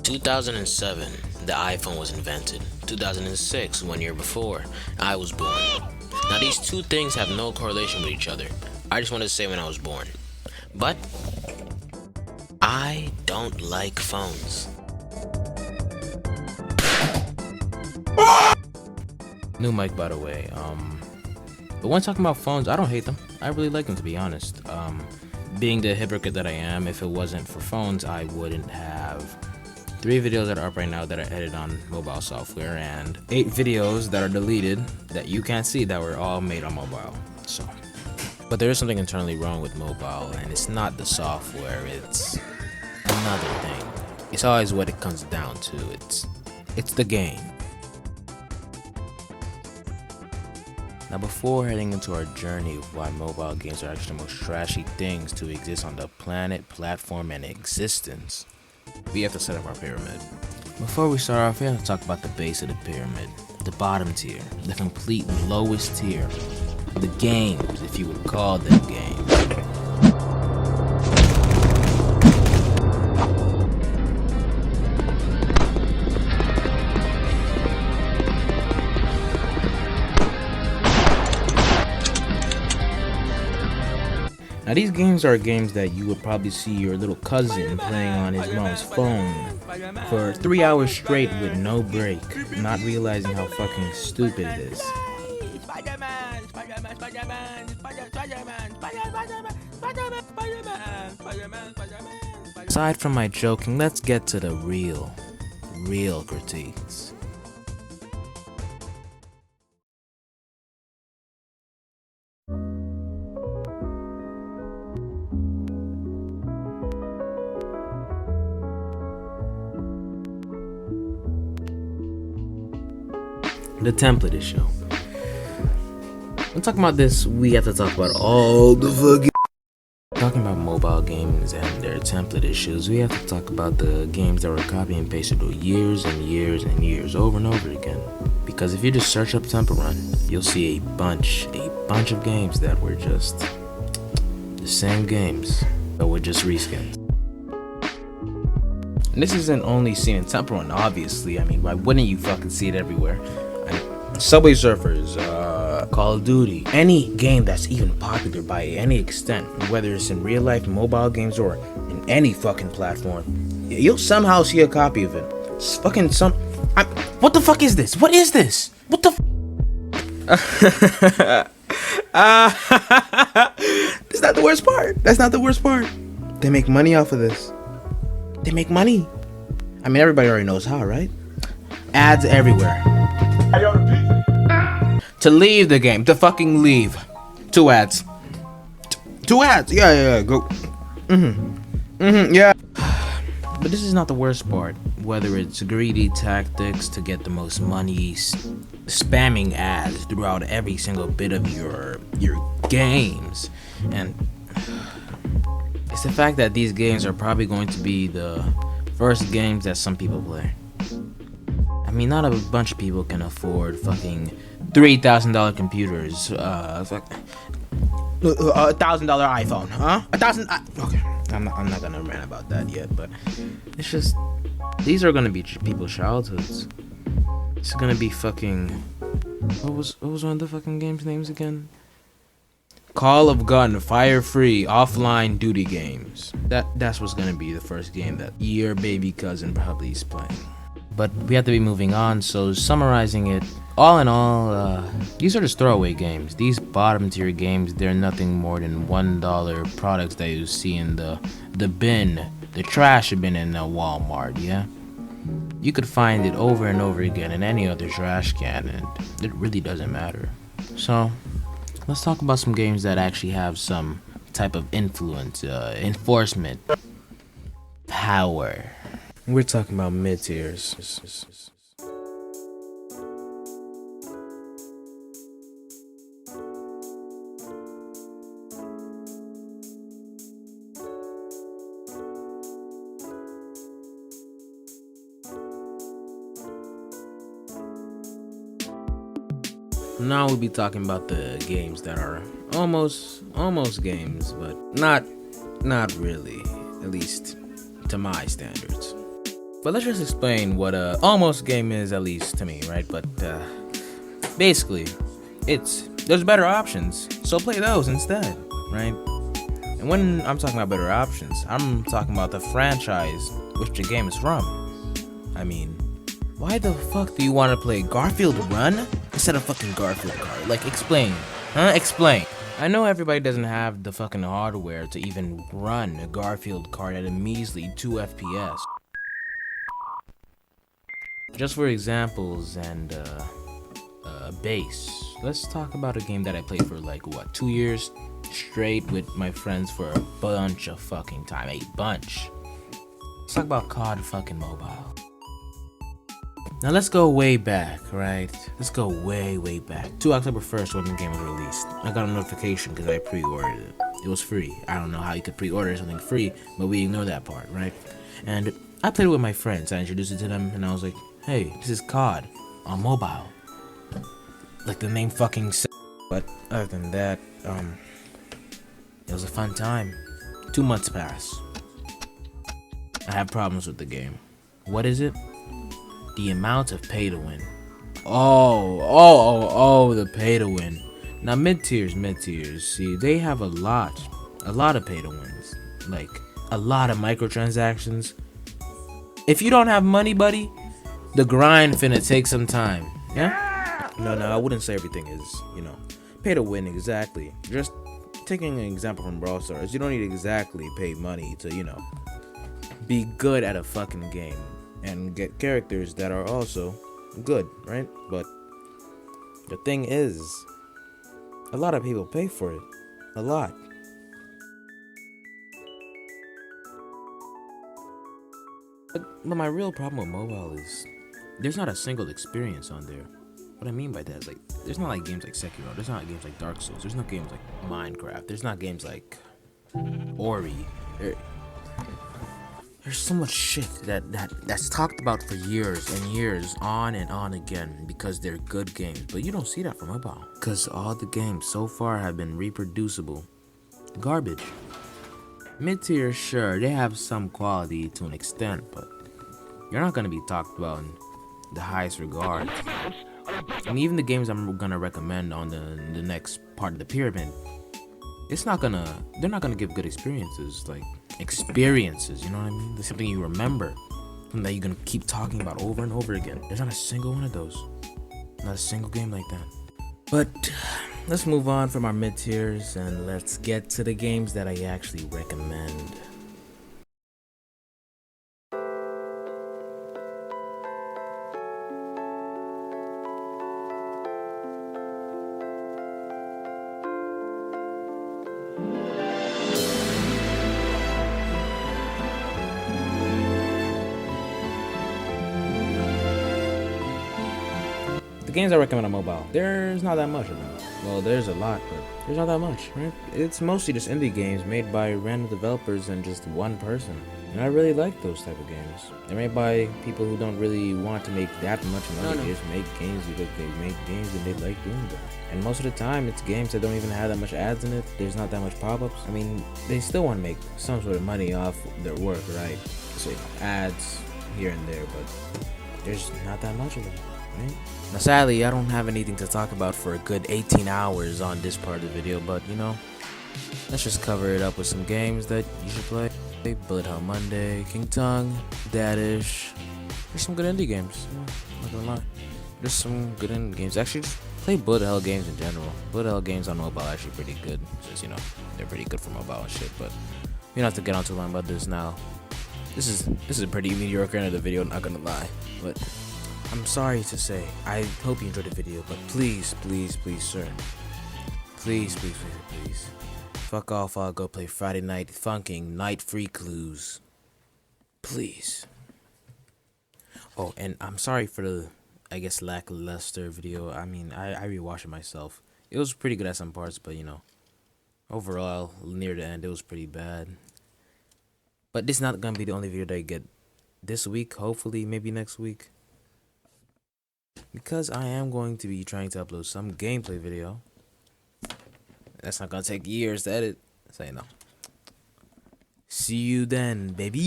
2007, the iPhone was invented. 2006, 1 year before, I was born. Now these two things have no correlation with each other. I just wanted to say when I was born. But I don't like phones. New mic, by the way. But when talking about phones, I don't hate them. I really like them, to be honest. Being the hypocrite that I am, if it wasn't for phones, I wouldn't have 3 videos that are up right now that I edited on mobile software, and 8 videos that are deleted that you can't see that were all made on mobile. So, but there is something internally wrong with mobile, and it's not the software, it's another thing. It's always what it comes down to. It's the game. Now, before heading into our journey of why mobile games are actually the most trashy things to exist on the planet, platform, and existence, we have to set up our pyramid. Before we start off, we have to talk about the base of the pyramid, the bottom tier, the complete lowest tier, the games, if you would call them games. Now these games are games that you would probably see your little cousin playing on his mom's phone for 3 hours straight with no break, not realizing how fucking stupid it is. Aside from my joking, let's get to the real critiques. The template issue. When talking about this, we have to talk about all the fucking talking about mobile games and their template issues. We have to talk about the games that were copy and pasted for years and years and years over and over again. Because if you just search up Temple Run, you'll see a bunch of games that were just the same games but were just reskins. And this isn't only seen in Temple Run, obviously. I mean, why wouldn't you fucking see it everywhere? Subway Surfers, Call of Duty, any game that's even popular by any extent, whether it's in real life, mobile games, or in any fucking platform, you'll somehow see a copy of it. It's fucking what the fuck is this? What is this? What the That's not the worst part. That's not the worst part. They make money off of this. They make money. I mean, everybody already knows how, right? Ads everywhere. To leave the game, to fucking leave. 2 ads. 2 ads. Yeah, go. Yeah. But this is not the worst part. Whether it's greedy tactics to get the most money, spamming ads throughout every single bit of your games, and it's the fact that these games are probably going to be the first games that some people play. I mean, not a bunch of people can afford fucking $3,000 computers, $1,000 iPhone, huh? Okay, I'm not gonna rant about that yet, but it's just, these are gonna be people's childhoods. It's gonna be fucking, what was one of the fucking games names again? Call of Gun, Fire Free, offline duty games. That's what's gonna be the first game that your baby cousin probably is playing. But we have to be moving on, so summarizing it, all in all, these are just throwaway games. These bottom tier games, they're nothing more than $1 products that you see in the bin, the trash bin in a Walmart, yeah? You could find it over and over again in any other trash can, and it really doesn't matter. So, let's talk about some games that actually have some type of influence, enforcement, power. We're talking about mid-tiers. Now we'll be talking about the games that are almost games, but not really, at least to my standards. But let's just explain what a almost game is, at least to me, right? But basically, there's better options, so play those instead, right? And when I'm talking about better options, I'm talking about the franchise which the game is from. I mean, why the fuck do you want to play Garfield Run instead of fucking Garfield Kart? Like, explain. Huh? Explain. I know everybody doesn't have the fucking hardware to even run a Garfield Kart at a measly 2 FPS. Just for examples and base, let's talk about a game that I played for like, what, 2 years straight with my friends for a bunch of fucking time. A bunch. Let's talk about COD fucking Mobile. Now let's go way back, right? Let's go way back. To October 1st when the game was released. I got a notification because I pre-ordered it. It was free. I don't know how you could pre-order something free, but we ignore that part, right? And I played it with my friends. I introduced it to them and I was like, hey, this is COD on mobile. Like the name fucking said. But other than that, it was a fun time. 2 months pass. I have problems with the game. What is it? The amount of pay to win. Oh, the pay to win. Now mid-tiers, see, they have a lot of pay to wins. Like, a lot of microtransactions. If you don't have money, buddy, the grind finna take some time. Yeah? No, I wouldn't say everything is, pay to win exactly. Just taking an example from Brawl Stars, you don't need to exactly pay money to, be good at a fucking game and get characters that are also good, right? But the thing is, a lot of people pay for it. A lot. But my real problem with mobile is there's not a single experience on there. What I mean by that is, like, there's not like games like Sekiro, there's not games like Dark Souls, there's not games like Minecraft, there's not games like Ori. There's so much shit that's talked about for years and years, on and on again, because they're good games. But you don't see that for mobile, because all the games so far have been reproducible garbage. Mid-tier, sure, they have some quality to an extent, but you're not gonna be talked about in the highest regard. And even the games I'm gonna recommend on the next part of the pyramid, they're not gonna give good experiences, you know what I mean? There's something you remember, something that you're gonna keep talking about over and over again. There's not a single one of those. Not a single game like that. But let's move on from our mid-tiers and let's get to the games that I actually recommend. The games I recommend on mobile, there's not that much of them. Well, there's a lot, but there's not that much, right? It's mostly just indie games made by random developers and just one person. And I really like those type of games. They're made by people who don't really want to make that much money. They just make games because they make games and they like doing that. And most of the time, it's games that don't even have that much ads in it. There's not that much pop-ups. I mean, they still want to make some sort of money off their work, right? So ads here and there, but there's not that much of them. Right? Now sadly, I don't have anything to talk about for a good 18 hours on this part of the video, but let's just cover it up with some games that you should play. Bullet Hell Monday, King Tongue, Dadish. There's some good indie games, not gonna lie. There's some good indie games. Actually, just play Bullet Hell games in general. Bullet Hell games on mobile are actually pretty good. Just, they're pretty good for mobile and shit, but we don't have to get on too long about this now. This is a pretty mediocre end of the video, not gonna lie, but I'm sorry to say, I hope you enjoyed the video, but please, sir. Please. Fuck off, I'll go play Friday Night Funkin' Night Free Clues. Please. Oh, and I'm sorry for the, lackluster video. I mean, I rewatched it myself. It was pretty good at some parts, but, overall, near the end, it was pretty bad. But this is not gonna be the only video that I get this week, hopefully, maybe next week. Because I am going to be trying to upload some gameplay video. That's not gonna take years to edit. So, See you then, baby.